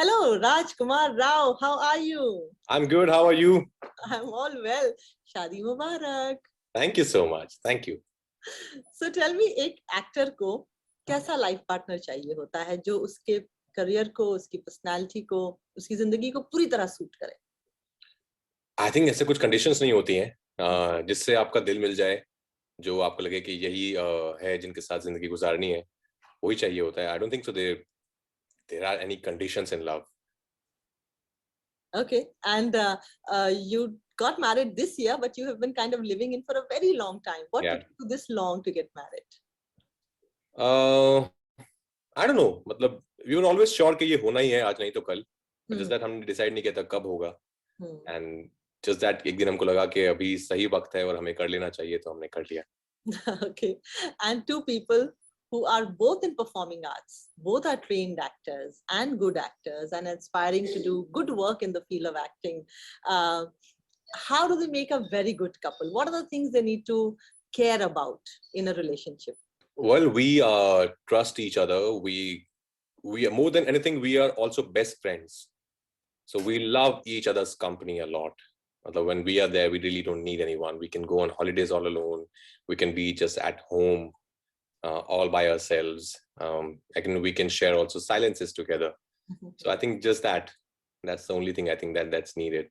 Hello, Rajkummar Rao. How are you? I'm good. How are you? I'm all well. Shadi Mubarak. Thank you so much. Thank you. So tell me, एक actor को कैसा life partner चाहिए होता है जो उसके career को, उसकी पर्सनालिटी को, उसकी जिंदगी को पूरी तरह सूट करे? आई थिंक ऐसे कुछ कंडीशंस नहीं होती हैं जिससे आपका दिल मिल जाए, जो आपको लगे कि यही है जिनके साथ जिंदगी गुजारनी है, वही चाहिए होता है. I don't think so there are any conditions in love. Okay, and you got married this year, but you have been kind of living in for a very long time. What Yeah. took you this long to get married? I don't know, मतलब we were always sure कि ये होना ही है, आज नहीं तो कल. Just that हमने डिसाइड नहीं किया था कब होगा. एंड जस्ट दैट एक दिन हमको लगा कि अभी सही वक्त है और हमें कर लेना चाहिए, तो हमने कर लिया. Okay, and two people who are both in performing arts, both are trained actors and good actors and aspiring to do good work in the field of acting. How do they make a very good couple? What are the things they need to care about in a relationship? Well, we trust each other. We are more than anything. We are also best friends. So we love each other's company a lot. Although when we are there, we really don't need anyone. We can go on holidays all alone. We can be just at home, all by ourselves. We can share also silences together. So I think just that's the only thing I think that's needed.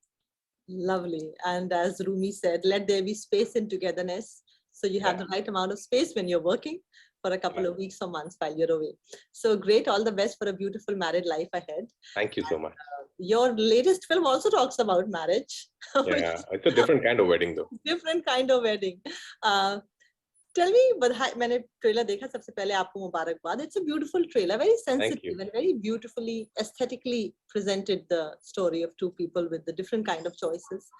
Lovely. And as Rumi said, let there be space in togetherness. So you have the right amount of space when you're working for a couple of weeks or months while you're away. So great. All the best for a beautiful married life ahead. Thank you so much. Your latest film also talks about marriage. Yeah, it's a different kind of wedding though. Different kind of wedding. Tell me, Badhaai, मैंने trailer देखा, सबसे पहले आपको मुबारकबाद. It's a beautiful trailer, very sensitive and very beautifully, aesthetically presented the story of two people with the different kind of choices.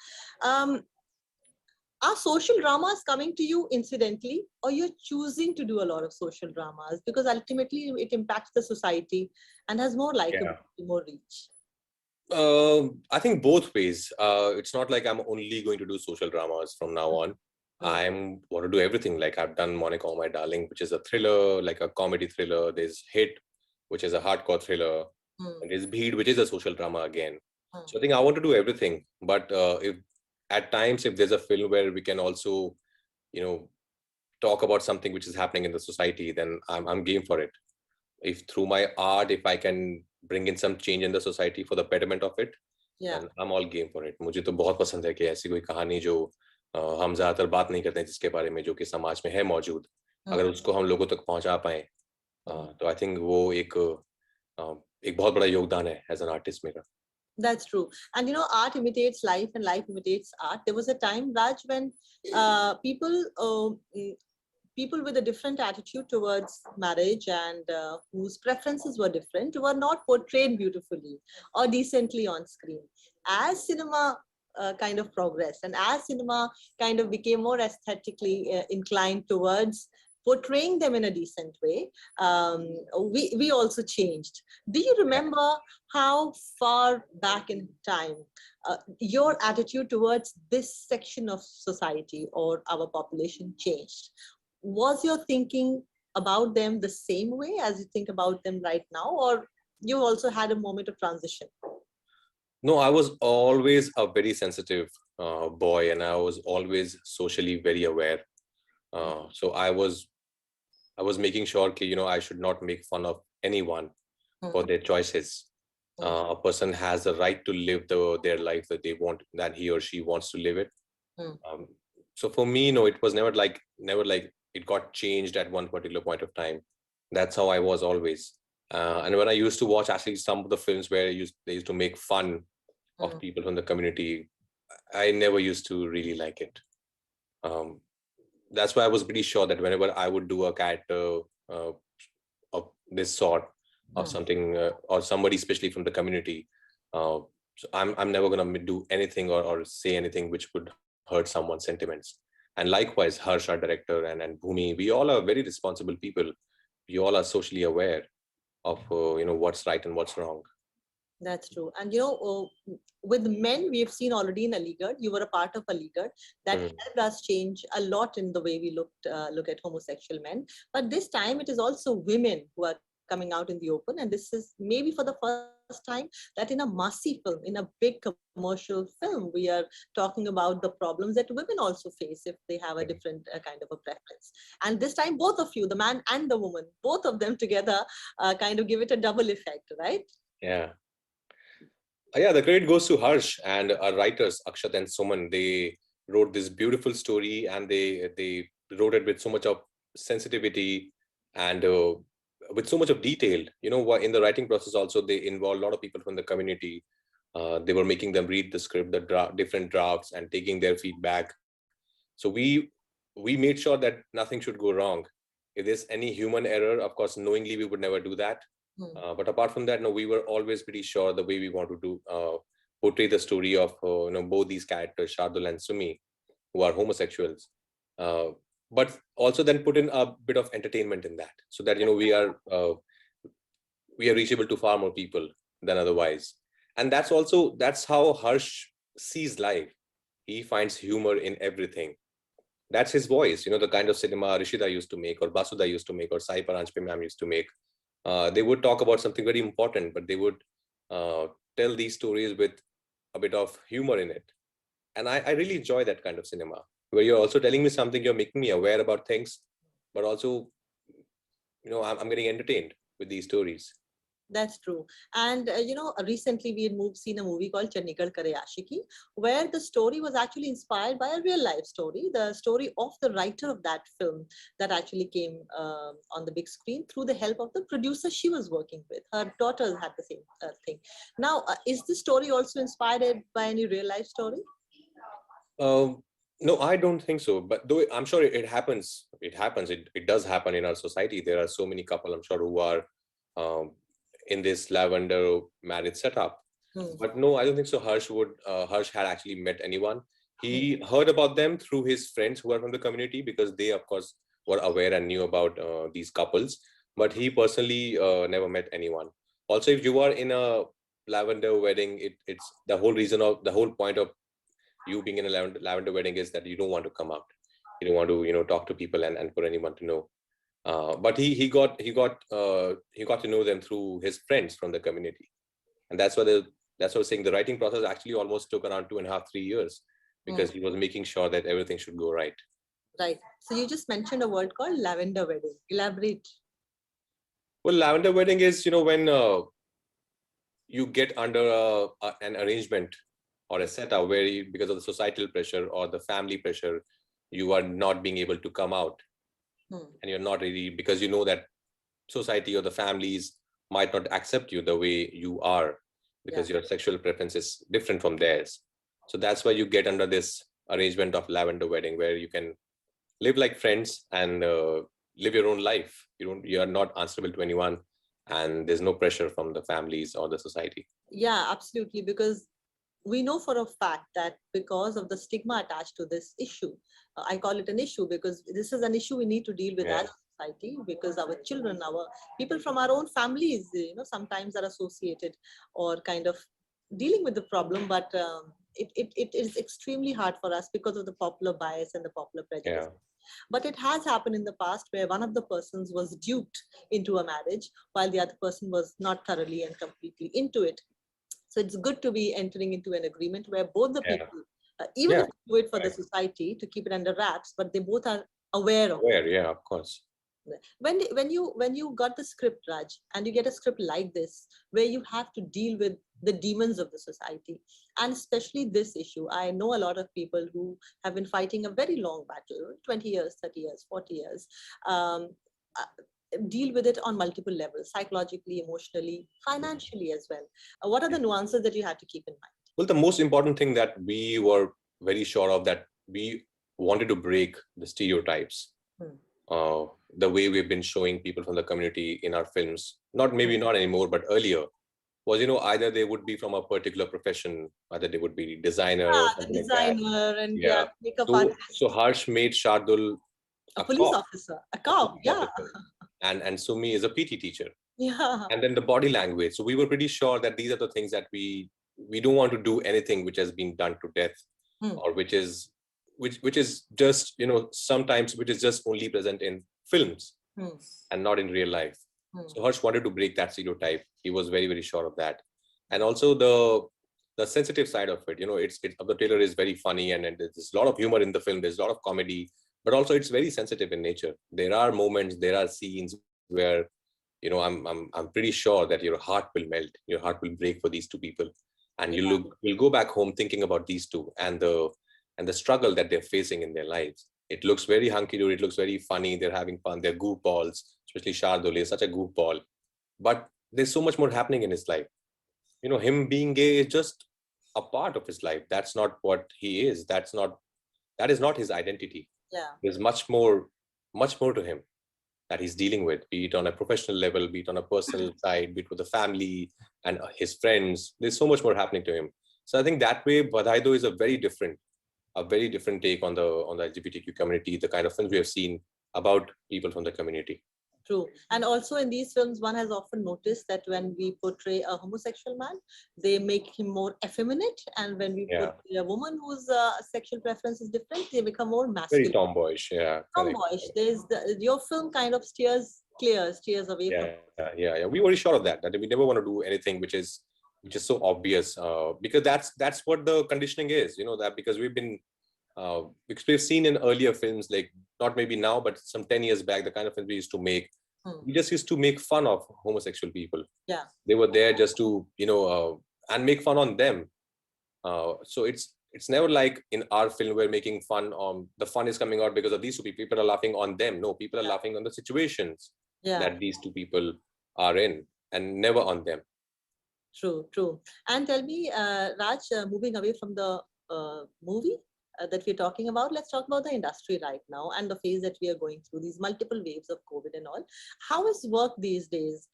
Are social dramas coming to you incidentally, or you're choosing to do a lot of social dramas because ultimately it impacts the society and has more likability, more reach? I think both ways. It's not like I'm only going to do social dramas from now on. I want to do everything. Like I've done Monica Oh My Darling, which is a thriller, like a comedy thriller. There's Hit, which is a hardcore thriller. And there's Bheed, which is a social drama again. So I think I want to do everything. But if at times, if there's a film where we can also, talk about something which is happening in the society, then I'm game for it. If through my art, if I can bring in some change in the society for the betterment of it, then I'm all game for it. मुझे तो बहुत पसंद है कि ऐसी कोई कहानी जो हम ज्यादातर बात नहीं करते हैं, जिसके बारे में जो कि समाज में है मौजूद, अगर उसको हम लोगों तक पहुंचा पाए, तो आई थिंक वो एक बहुत बड़ा योगदान है एज एन आर्टिस्ट मेरा. That's true. And art imitates life and life imitates art. There was a time, Raj, when people with a different attitude towards marriage and whose preferences were different were not portrayed beautifully or decently on screen. As cinema kind of progressed and as cinema kind of became more aesthetically inclined towards portraying them in a decent way, we also changed. Do you remember how far back in time your attitude towards this section of society or our population changed? Was your thinking about them the same way as you think about them right now, or you also had a moment of transition? No, I was always a very sensitive boy, and I was always socially very aware. So I was making sure that, I should not make fun of anyone for their choices. A person has the right to live their life that they want, that he or she wants to live it. So for me, it was never like it got changed at one particular point of time. That's how I was always. And when I used to watch actually some of the films where they used to make fun of people from the community, I never used to really like it. That's why I was pretty sure that whenever I would do a character of this sort, of something or somebody especially from the community, so I'm never gonna do anything or say anything which would hurt someone's sentiments. And likewise, Harsh, our director, and Bhumi, we all are very responsible people. We all are socially aware of what's right and what's wrong. That's true. And with men, we have seen already in Aligarh, you were a part of Aligarh, that helped us change a lot in the way we look at homosexual men. But this time it is also women who are coming out in the open. And this is maybe for the first time that in a massy film, in a big commercial film, we are talking about the problems that women also face if they have a different kind of a preference. And this time, both of you, the man and the woman, both of them together kind of give it a double effect, right? Yeah. Yeah, the credit goes to Harsh and our writers, Akshat and Suman. They wrote this beautiful story, and they wrote it with so much of sensitivity and with so much of detail. In the writing process also, they involved a lot of people from the community. They were making them read the script, the different drafts, and taking their feedback. So we made sure that nothing should go wrong. If there's any human error, of course, knowingly we would never do that. But apart from that, no, we were always pretty sure the way we want to do portray the story of both these characters, Shardul and Sumi, who are homosexuals, but also then put in a bit of entertainment in that, so that we are reachable to far more people than otherwise. And that's how Harsh sees life. He finds humor in everything. That's his voice, the kind of cinema Rishida used to make, or Basuda used to make, or Sai Paranjpe ma'am used to make. They would talk about something very important, but they would tell these stories with a bit of humor in it. And I really enjoy that kind of cinema, where you're also telling me something, you're making me aware about things, but also, I'm getting entertained with these stories. That's true. And recently we had seen a movie called Chandigarh Kare Ashiki, where the story was actually inspired by a real life story, the story of the writer of that film that actually came on the big screen through the help of the producer she was working with. Her daughters had the same thing. Now, is the story also inspired by any real life story? No, I don't think so. But though I'm sure it happens. It happens. It does happen in our society. There are so many couple, I'm sure, who are um, in this lavender marriage setup. But no, I don't think so. Harsh had actually met anyone. He heard about them through his friends who are from the community, because they, of course, were aware and knew about these couples. But he personally never met anyone. Also, if you are in a lavender wedding, it's the whole point of you being in a lavender wedding is that you don't want to come out. You don't want to, talk to people and for anyone to know. But he got to know them through his friends from the community, and that's what I was saying. The writing process actually almost took around 2.5-3 years, because he was making sure that everything should go right. Right. So you just mentioned a word called lavender wedding. Elaborate. Well, lavender wedding is, when you get under an arrangement or a setup where because of the societal pressure or the family pressure, you are not being able to come out. And you're not really, because you know that society or the families might not accept you the way you are, because your sexual preference is different from theirs. So that's why you get under this arrangement of lavender wedding, where you can live like friends and live your own life. You are not answerable to anyone, and there's no pressure from the families or the society. Yeah, absolutely. Because we know for a fact that because of the stigma attached to this issue, I call it an issue because this is an issue we need to deal with as a society, because our children, our people from our own families, sometimes are associated or kind of dealing with the problem, but it is extremely hard for us because of the popular bias and the popular prejudice. But it has happened in the past where one of the persons was duped into a marriage while the other person was not thoroughly and completely into it. So it's good to be entering into an agreement where both the people, even if you do it for the society to keep it under wraps, but they both are aware of it. Yeah, of course. When you got the script, Raj, and you get a script like this, where you have to deal with the demons of the society, and especially this issue, I know a lot of people who have been fighting a very long battle, 20 years, 30 years, 40 years, deal with it on multiple levels, psychologically, emotionally, financially as well. What are the nuances that you had to keep in mind? Well, the most important thing that we were very sure of, that we wanted to break the stereotypes. The way we've been showing people from the community in our films, not anymore, but earlier, was either they would be from a particular profession, either they would be designer or something designer like that. And makeup so, artist. So Harsh made Shardul a police officer, a cop, and Sumi is a PT teacher. Yeah. And then the body language. So we were pretty sure that these are the things that we don't want to do anything which has been done to death, or which is just sometimes which is just only present in films and not in real life. So Harsh wanted to break that stereotype. He was very, very sure of that. And also the sensitive side of it, the trailer is very funny, and there's a lot of humor in the film. There's a lot of comedy, but also it's very sensitive in nature. There are moments, there are scenes where, I'm pretty sure that your heart will melt, your heart will break for these two people, and you'll go back home thinking about these two and the struggle that they're facing in their lives. It looks very hunky-dory. It looks very funny. They're having fun. They're goofballs, especially Shardole is such a goofball. But there's so much more happening in his life. Him being gay is just a part of his life. That's not what he is. That is not his identity. Yeah. There's much more to him that he's dealing with, be it on a professional level, be it on a personal side, be it with the family and his friends. There's so much more happening to him. So I think that way, Badhaai is a very different take on the LGBTQ community, the kind of films we have seen about people from the community. True. And also in these films, one has often noticed that when we portray a homosexual man, they make him more effeminate. And when we portray a woman whose sexual preference is different, they become more masculine. Very tomboyish, yeah. Tomboyish. Your film kind of steers away from. Yeah. We were sure of that we never want to do anything which is so obvious, because that's what the conditioning is, that because we've seen in earlier films, like not maybe now, but some 10 years back, the kind of films we used to make, we just used to make fun of homosexual people. Yeah. They were there just to, and make fun on them. So it's never like in our film we're making fun on, the fun is coming out because of these two people. People are laughing on them. No, people are laughing on the situations that these two people are in, and never on them. True. And tell me, Raj, moving away from the movie that we're talking about, let's talk about the industry right now and the phase that we are going through, these multiple waves of COVID and all. How is work these days?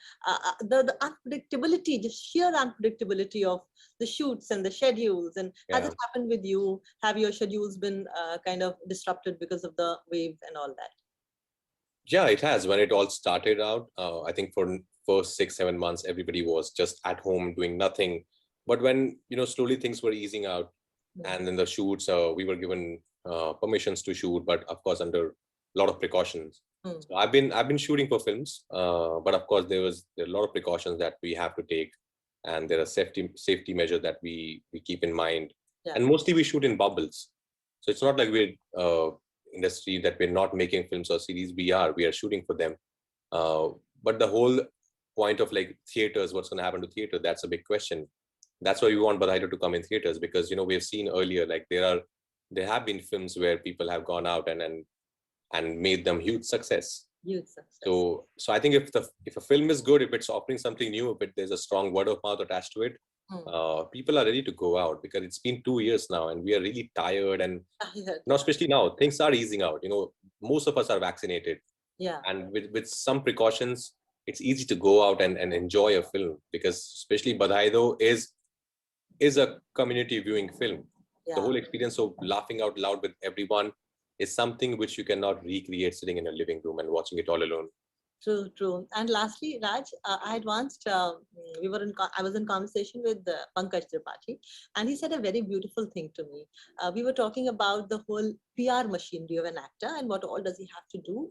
The unpredictability, the sheer unpredictability of the shoots and the schedules, and has it happened with you? Have your schedules been kind of disrupted because of the wave and all that? Yeah, it has. When it all started out, I think for first 6-7 months, everybody was just at home doing nothing. But when, slowly things were easing out, and then the shoots, we were given permissions to shoot, but of course under a lot of precautions. So I've been shooting for films, but of course there are a lot of precautions that we have to take, and there are safety measures that we keep in mind. And mostly we shoot in bubbles, so it's not like we're industry that we're not making films or series. We are shooting for them, but the whole point of like theaters, what's going to happen to theater, that's a big question. That's why we want Badhaai to come in theaters, because we've seen earlier, like there have been films where people have gone out and made them huge success. So I think if a film is good, if it's offering something new, if there's a strong word of mouth attached to it, people are ready to go out, because it's been 2 years now and we are really tired. And especially now, things are easing out. Most of us are vaccinated. Yeah. And with some precautions, it's easy to go out and enjoy a film, because especially Badhaai though is a community viewing film. The whole experience of laughing out loud with everyone is something which you cannot recreate sitting in a living room and watching it all alone. True. And lastly, Raj, I was in conversation with Pankaj Tripathi, and he said a very beautiful thing to me. We were talking about the whole PR machinery of an actor and what all does he have to do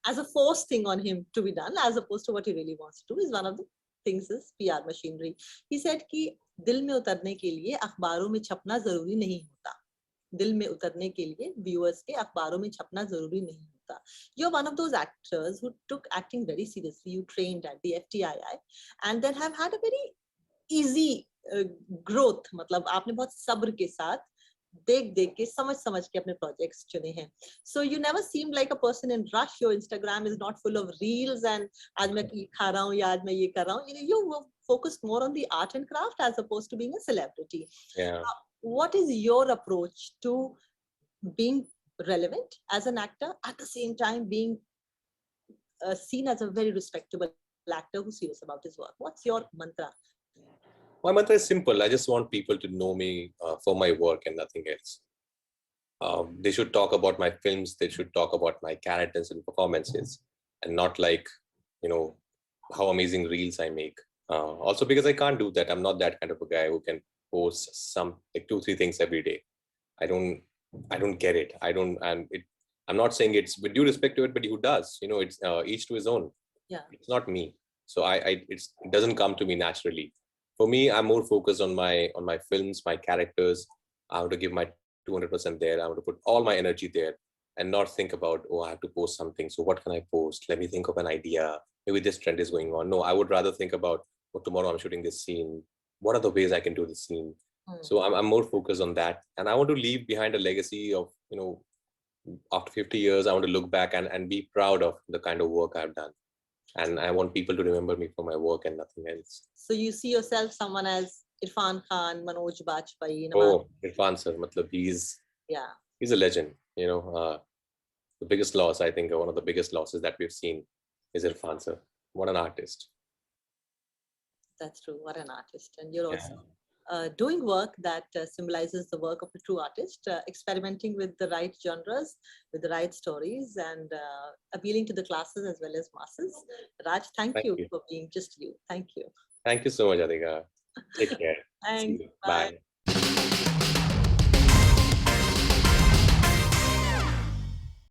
as a forced thing on him to be done, as opposed to what he really wants to do. Is one of the things is PR machinery. He said कि दिल में उतरने के लिए अखबारों में छपना जरूरी नहीं होता. दिल में उतरने के लिए viewers के अखबारों में छपना जरूरी नहीं होता. You're one of those actors who took acting very seriously. You trained at the FTII and then have had a very easy growth. मतलब आपने बहुत सब्र के साथ देख के समझ के अपने projects चुने हैं. So you never seemed like a person in rush. Your Instagram is not full of reels and आज मैं ये खा रहा हूँ या आज मैं ये कर रहा हूँ. You were focused more on the art and craft as opposed to being a celebrity. Yeah. What is your approach to being relevant as an actor, at the same time being seen as a very respectable actor who's serious about his work? What's your mantra? My mantra is simple. I just want people to know me for my work and nothing else. They should talk about my films. They should talk about my characters and performances, and not like, how amazing reels I make. Also because I can't do that. I'm not that kind of a guy who can post some like 2-3 things every day. I don't get it. And I'm not saying it's with due respect to it, but who does? It's each to his own. Yeah. It's not me. So it doesn't come to me naturally. For me, I'm more focused on my films, my characters. I want to give my 200% there. I want to put all my energy there and not think about, oh, I have to post something. So what can I post? Let me think of an idea. Maybe this trend is going on. No, I would rather think about, oh, tomorrow I'm shooting this scene. What are the ways I can do this scene? So I'm more focused on that. And I want to leave behind a legacy of, after 50 years, I want to look back and be proud of the kind of work I've done. And I want people to remember me for my work and nothing else. So you see yourself someone as Irfan Khan, Manoj Bajpayee, Oh, Irfan sir, matlab he's a legend. The biggest loss, I think, one of the biggest losses that we've seen is Irfan sir. What an artist. That's true. What an artist. And you're also doing work that symbolizes the work of a true artist, experimenting with the right genres, with the right stories, and appealing to the classes as well as masses. Raj, thank you for being just you. Thank you. Thank you so much, Atika. Take care. Thanks. Bye.